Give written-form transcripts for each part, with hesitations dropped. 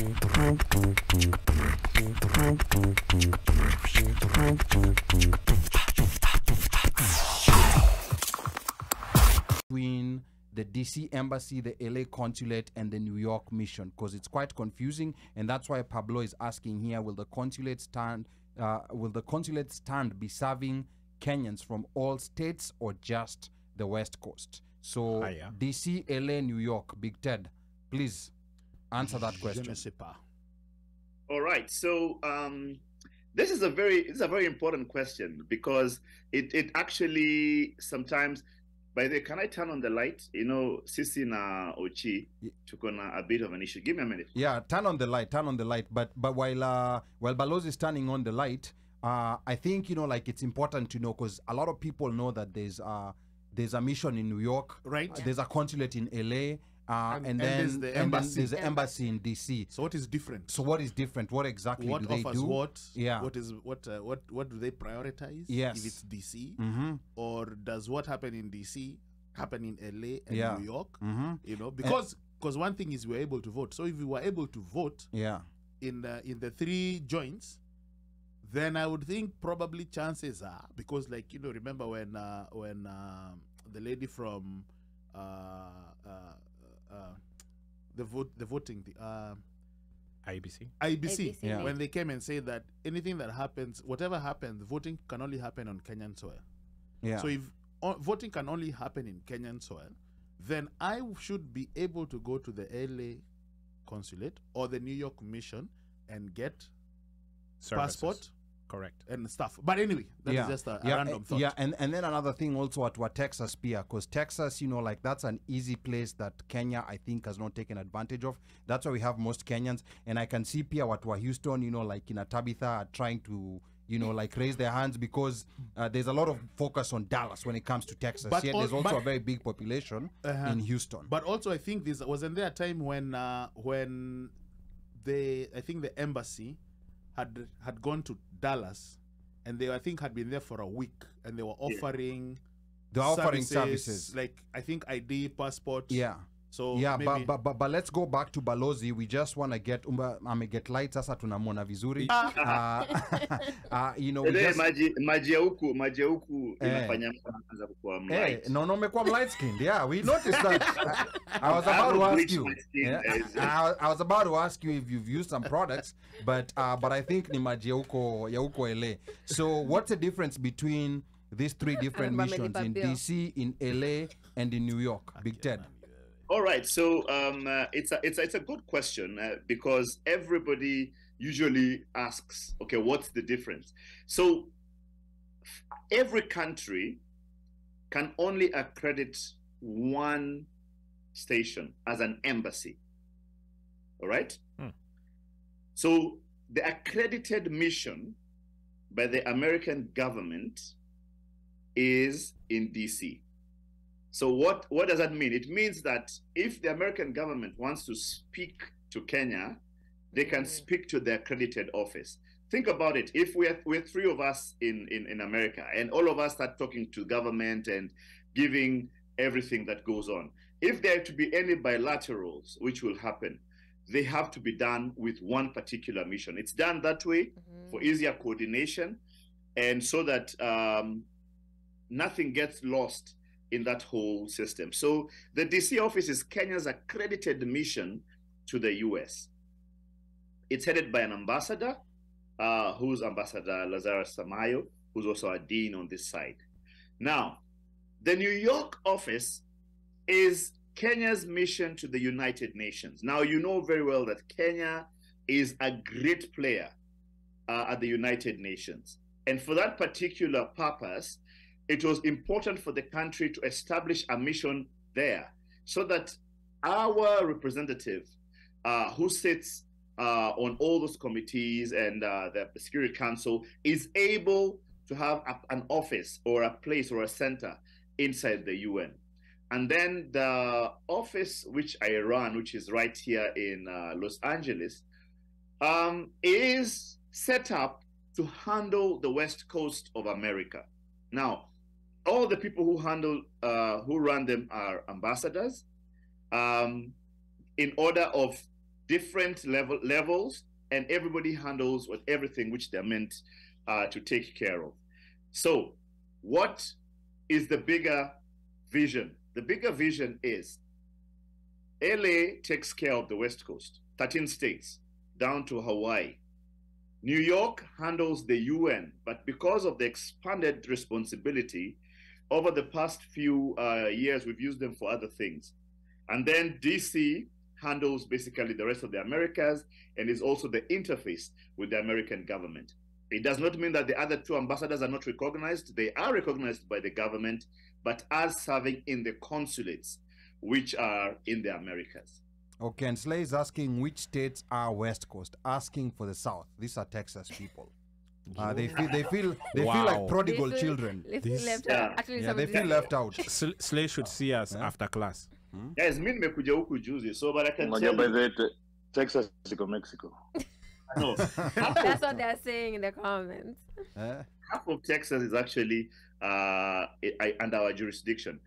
Between the DC embassy, the LA consulate, and the New York mission, because it's quite confusing, and that's why Pablo is asking here: Will the consulate stand? Be serving Kenyans from all states or just the West Coast? So DC, LA, New York. BigTed, please answer that question. Je ne sais pas. All right. So this is a very important question, because it actually sometimes. By the way, can I turn on the light? You know, Sisi na Ochi took on a bit of an issue. Give me a minute. Yeah, turn on the light. But while Balozi is turning on the light, I think, you know, like, it's important to know, because a lot of people know that there's a mission in New York, right? There's a consulate in LA, and then there's the embassy in DC. So what is different? What exactly do they do? What? Yeah. What do they prioritize? Yes. If it's DC, or does what happen in DC happen in LA and New York? You know, because one thing is we're able to vote. So if we were able to vote, in the three joints, then I would think probably chances are, because, like, you know, remember when the lady from the voting IBC yeah. when they came and said that anything that happens, whatever happens, voting can only happen on Kenyan soil. Yeah. So if voting can only happen in Kenyan soil, then I should be able to go to the LA consulate or the New York mission and get services. Passport. Correct. And stuff. But anyway, that is just a random thought. Yeah, and then another thing also at Texas, Pia, because Texas, you know, like, that's an easy place that Kenya, I think, has not taken advantage of. That's why we have most Kenyans. And I can see Pia what Houston, you know, like, in Tabitha are trying to, you know, like, raise their hands, because there's a lot of focus on Dallas when it comes to Texas. But yet there's also a very big population in Houston. But also, I think wasn't there a time when the embassy had gone to Dallas, and they, I think, had been there for a week, and they were offering services like, I think, ID, passport. Yeah. So yeah, maybe... but let's go back to Balozi. We just want to get lights sasa tunamwona vizuri. You know, maji huku inafanya mtu kuwa light. No, umekuwa light skinned. Yeah, we noticed that. I was about to ask you. I was about to ask you if you've used some products, but I think ni maji ya huko LA. So what's the difference between these three different missions in DC, in LA, and in New York? BigTed. All right, so it's a good question, because everybody usually asks, okay, what's the difference? So every country can only accredit one station as an embassy. All right? So the accredited mission by the American government is in DC. So what does that mean? It means that if the American government wants to speak to Kenya, they can speak to the accredited office. Think about it. If we're three of us in America, and all of us start talking to government and giving everything that goes on, if there are to be any bilaterals, which will happen, they have to be done with one particular mission. It's done that way for easier coordination, and so that nothing gets lost in that whole system. So the DC office is Kenya's accredited mission to the US. It's headed by an ambassador, who's Ambassador Lazarus Samayo, who's also a dean on this side. Now, the New York office is Kenya's mission to the United Nations. Now, you know very well that Kenya is a great player at the United Nations. And for that particular purpose, it was important for the country to establish a mission there, so that our representative, who sits on all those committees and the Security Council, is able to have an office or a place or a center inside the UN. And then the office which I run, which is right here in Los Angeles, is set up to handle the West Coast of America. Now, all the people who run them are ambassadors, in order of different levels, and everybody handles with everything which they're meant to take care of. So what is the bigger vision? The bigger vision is LA takes care of the West Coast, 13 states, down to Hawaii. New York handles the UN, but because of the expanded responsibility, over the past few years, we've used them for other things. And then DC handles basically the rest of the Americas and is also the interface with the American government. It does not mean that the other two ambassadors are not recognized. They are recognized by the government, but as serving in the consulates, which are in the Americas. Okay, and Slay is asking which states are West Coast, asking for the South. These are Texas people. They feel like prodigal children. They feel left out. Actually, they feel left out. Slay should see us after class. Guys, mimi nimekuja huku juzi, so but I can tell by you. the Texas, Mexico. No, That's what they're saying in the comments. half of Texas is actually under our jurisdiction.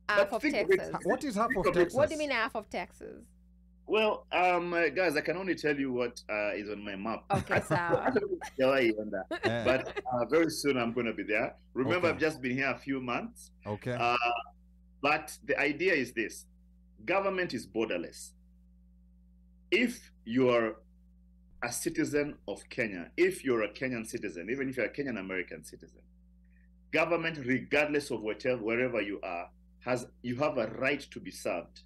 Half But of think of Texas. it- What is half think of of it- Texas? What do you mean half of Texas? Well, guys, I can only tell you what is on my map. Okay, so But very soon I'm going to be there. Remember, Okay. I've just been here a few months. Okay. But the idea is this: government is borderless. If you are a citizen of Kenya, if you're a Kenyan citizen, even if you're a Kenyan American citizen, government, regardless of wherever you are, you have a right to be served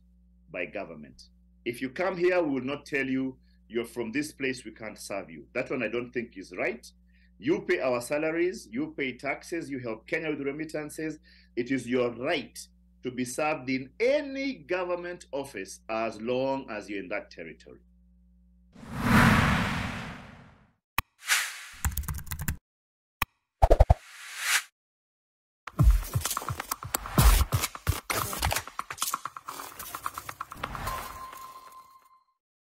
by government. If you come here, we will not tell you you're from this place, we can't serve you. That one I don't think is right. You pay our salaries, you pay taxes, you help Kenya with remittances. It is your right to be served in any government office as long as you're in that territory.